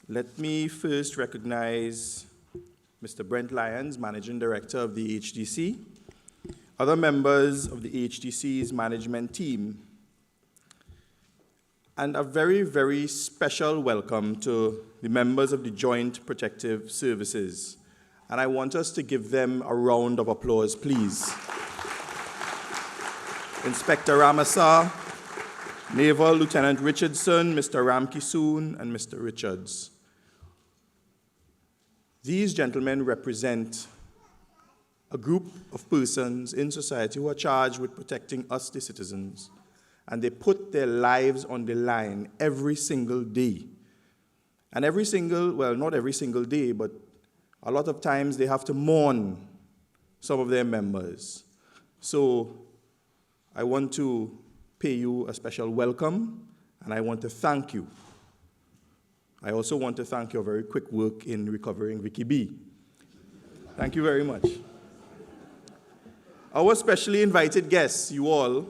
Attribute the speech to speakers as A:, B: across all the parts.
A: Let me first recognize Mr. Brent Lyons, Managing Director of the HDC, other members of the HDC's management team, and a very, very special welcome to the members of the Joint Protective Services. And I want us to give them a round of applause, please. Inspector Ramasa, Naval Lieutenant Richardson, Mr. Ramkisoon, and Mr. Richards. These gentlemen represent a group of persons in society who are charged with protecting us, the citizens, and they put their lives on the line every single day. And every single, well, not every single day, but a lot of times they have to mourn some of their members. So I want to pay you a special welcome, and I want to thank you. I also want to thank your very quick work in recovering Vicky B. Thank you very much. Our specially invited guests, you all,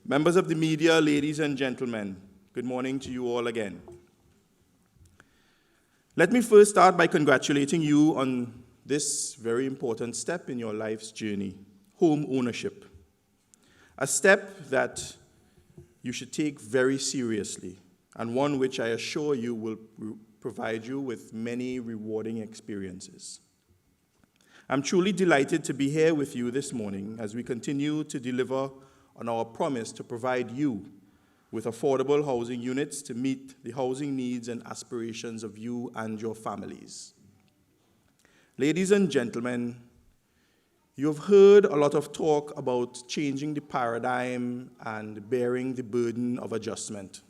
A: members of the media, ladies and gentlemen, good morning to you all again. Let me first start by congratulating you on this very important step in your life's journey, home ownership. A step that you should take very seriously, and one which I assure you will provide you with many rewarding experiences. I'm truly delighted to be here with you this morning as we continue to deliver on our promise to provide you with affordable housing units to meet the housing needs and aspirations of you and your families. Ladies and gentlemen, you have heard a lot of talk about changing the paradigm and bearing the burden of adjustment.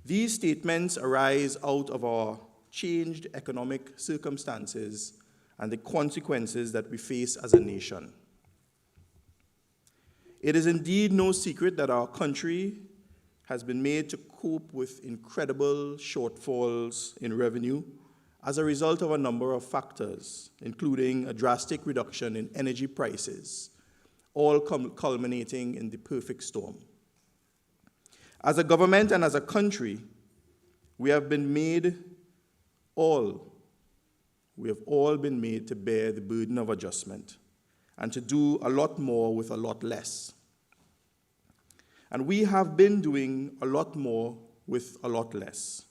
A: These statements arise out of our changed economic circumstances and the consequences that we face as a nation. It is indeed no secret that our country has been made to cope with incredible shortfalls in revenue as a result of a number of factors, including a drastic reduction in energy prices, all culminating in the perfect storm. As a government and as a country, we have all been made to bear the burden of adjustment and to do a lot more with a lot less. And we have been doing a lot more with a lot less.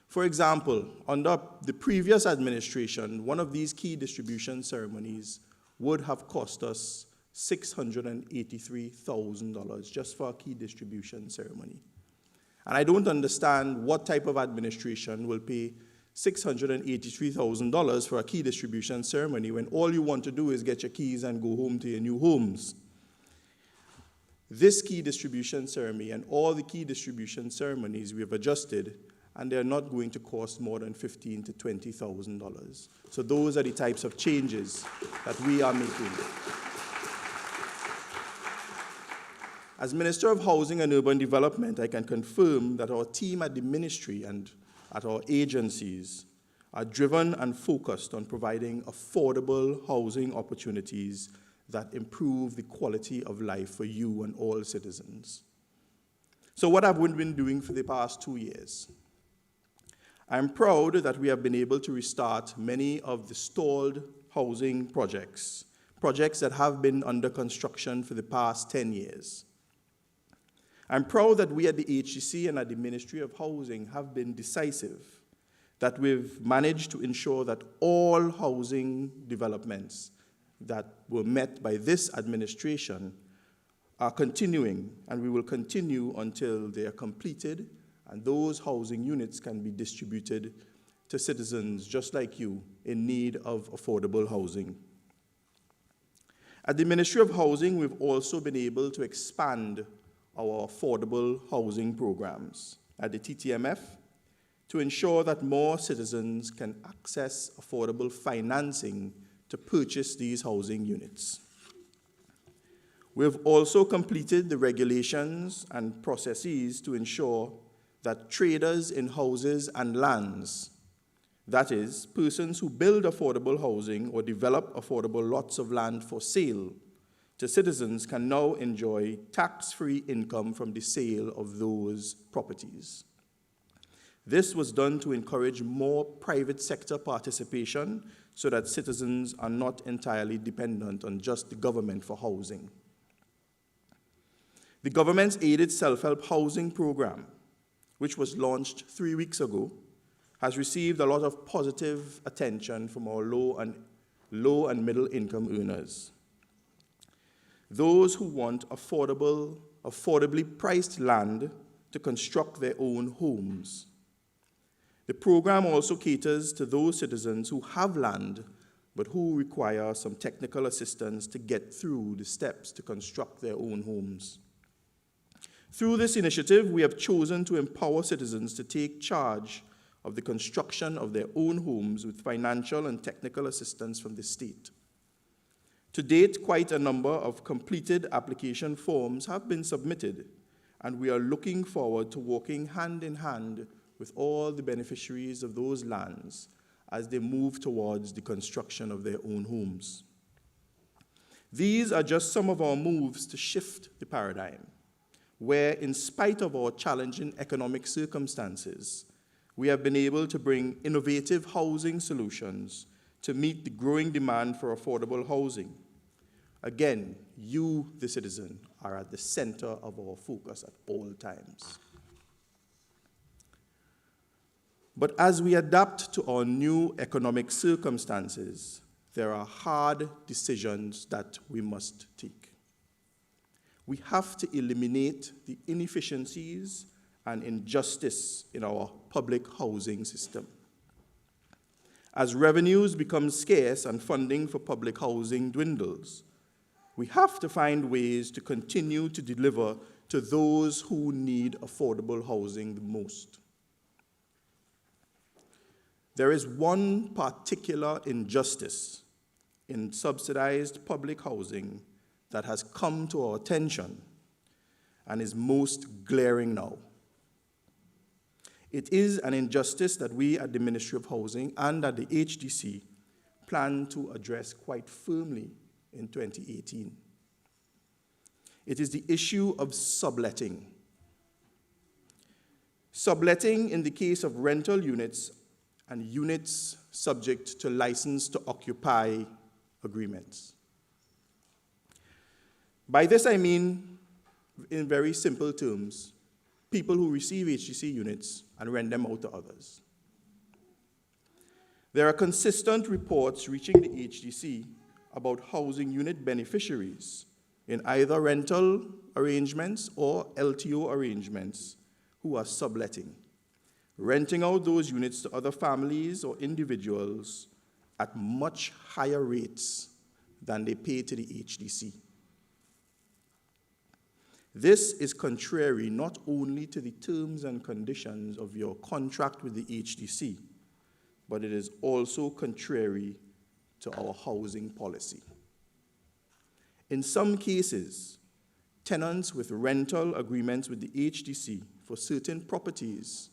A: For example, under the previous administration, one of these key distribution ceremonies would have cost us $683,000 just for a key distribution ceremony. And I don't understand what type of administration will pay $683,000 for a key distribution ceremony when all you want to do is get your keys and go home to your new homes. This key distribution ceremony and all the key distribution ceremonies we have adjusted, and they're not going to cost more than $15,000 to $20,000. So those are the types of changes that we are making. As Minister of Housing and Urban Development, I can confirm that our team at the ministry and at our agencies are driven and focused on providing affordable housing opportunities that improve the quality of life for you and all citizens. So what have we been doing for the past 2 years? I'm proud that we have been able to restart many of the stalled housing projects that have been under construction for the past 10 years. I'm proud that we at the HDC and at the Ministry of Housing have been decisive, that we've managed to ensure that all housing developments that were met by this administration are continuing, and we will continue until they are completed, and those housing units can be distributed to citizens just like you in need of affordable housing. At the Ministry of Housing, we've also been able to expand our affordable housing programs at the TTMF to ensure that more citizens can access affordable financing to purchase these housing units. We have also completed the regulations and processes to ensure that traders in houses and lands, that is, persons who build affordable housing or develop affordable lots of land for sale to citizens, can now enjoy tax-free income from the sale of those properties. This was done to encourage more private sector participation so that citizens are not entirely dependent on just the government for housing. The government's aided self-help housing program, which was launched 3 weeks ago, has received a lot of positive attention from our low and middle income earners. Those who want affordably priced land to construct their own homes. The program also caters to those citizens who have land but who require some technical assistance to get through the steps to construct their own homes. Through this initiative, we have chosen to empower citizens to take charge of the construction of their own homes with financial and technical assistance from the state. To date, quite a number of completed application forms have been submitted, and we are looking forward to working hand in hand with all the beneficiaries of those lands as they move towards the construction of their own homes. These are just some of our moves to shift the paradigm, where in spite of our challenging economic circumstances, we have been able to bring innovative housing solutions to meet the growing demand for affordable housing. Again, you, the citizen, are at the center of our focus at all times. But as we adapt to our new economic circumstances, there are hard decisions that we must take. We have to eliminate the inefficiencies and injustice in our public housing system. As revenues become scarce and funding for public housing dwindles, we have to find ways to continue to deliver to those who need affordable housing the most. There is one particular injustice in subsidized public housing that has come to our attention and is most glaring now. It is an injustice that we at the Ministry of Housing and at the HDC plan to address quite firmly in 2018. It is the issue of subletting. Subletting in the case of rental units and units subject to license to occupy agreements. By this I mean, in very simple terms, people who receive HDC units and rent them out to others. There are consistent reports reaching the HDC about housing unit beneficiaries in either rental arrangements or LTO arrangements who are subletting, renting out those units to other families or individuals at much higher rates than they pay to the HDC. This is contrary not only to the terms and conditions of your contract with the HDC, but it is also contrary to our housing policy. In some cases, tenants with rental agreements with the HDC for certain properties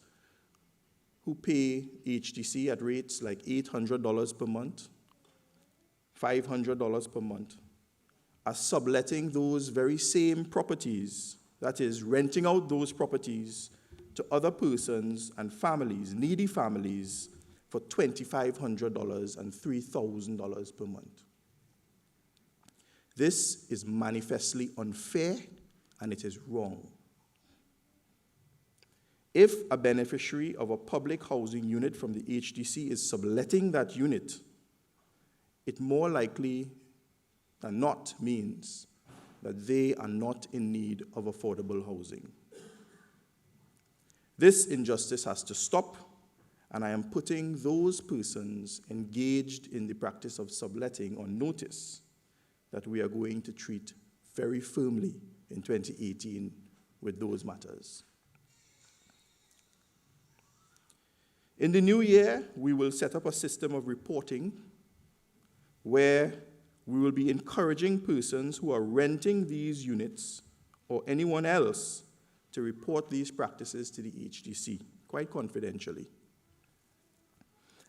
A: who pay HDC at rates like $800 per month, $500 per month, are subletting those very same properties, that is, renting out those properties to other persons and families, needy families, for $2,500 and $3,000 per month. This is manifestly unfair, and it is wrong. If a beneficiary of a public housing unit from the HDC is subletting that unit, it more likely than not means that they are not in need of affordable housing. This injustice has to stop, and I am putting those persons engaged in the practice of subletting on notice that we are going to treat very firmly in 2018 with those matters. In the new year, we will set up a system of reporting where we will be encouraging persons who are renting these units or anyone else to report these practices to the HDC, quite confidentially.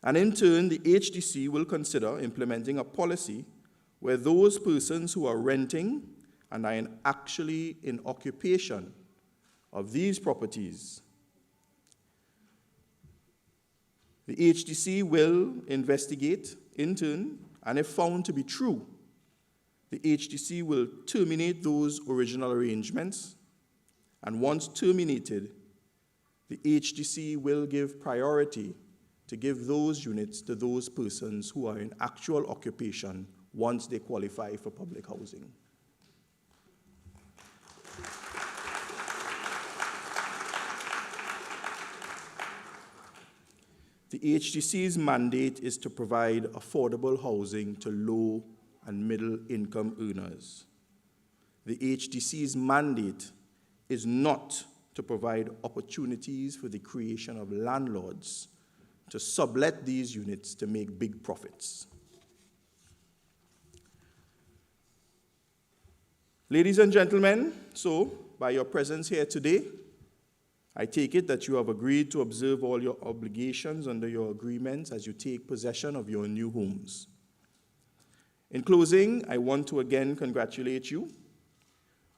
A: And in turn, the HDC will consider implementing a policy where those persons who are renting and are actually in occupation of these properties The HDC will investigate, in turn, and if found to be true, the HDC will terminate those original arrangements, and once terminated, the HDC will give priority to give those units to those persons who are in actual occupation once they qualify for public housing. The HDC's mandate is to provide affordable housing to low and middle income earners. The HDC's mandate is not to provide opportunities for the creation of landlords to sublet these units to make big profits. Ladies and gentlemen, so by your presence here today, I take it that you have agreed to observe all your obligations under your agreements as you take possession of your new homes. In closing, I want to again congratulate you.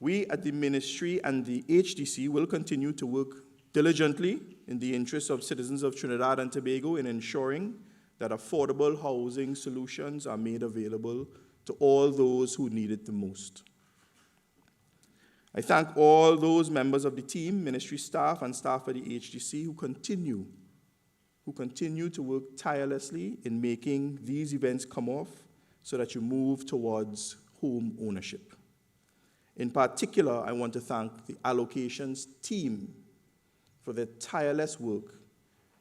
A: We at the Ministry and the HDC will continue to work diligently in the interests of citizens of Trinidad and Tobago in ensuring that affordable housing solutions are made available to all those who need it the most. I thank all those members of the team, ministry staff, and staff at the HDC who continue to work tirelessly in making these events come off so that you move towards home ownership. In particular, I want to thank the allocations team for their tireless work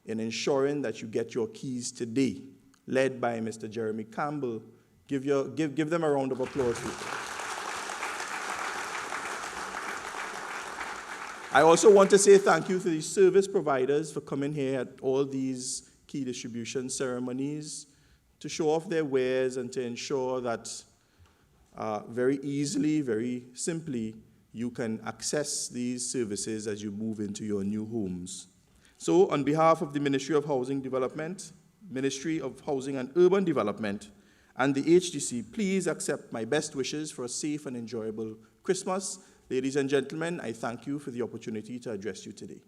A: in ensuring that you get your keys today, led by Mr. Jeremy Campbell. Give them a round of applause. I also want to say thank you to the service providers for coming here at all these key distribution ceremonies to show off their wares and to ensure that very easily, very simply, you can access these services as you move into your new homes. So, on behalf of the Ministry of Housing Development, Ministry of Housing and Urban Development, and the HDC, please accept my best wishes for a safe and enjoyable Christmas. Ladies and gentlemen, I thank you for the opportunity to address you today.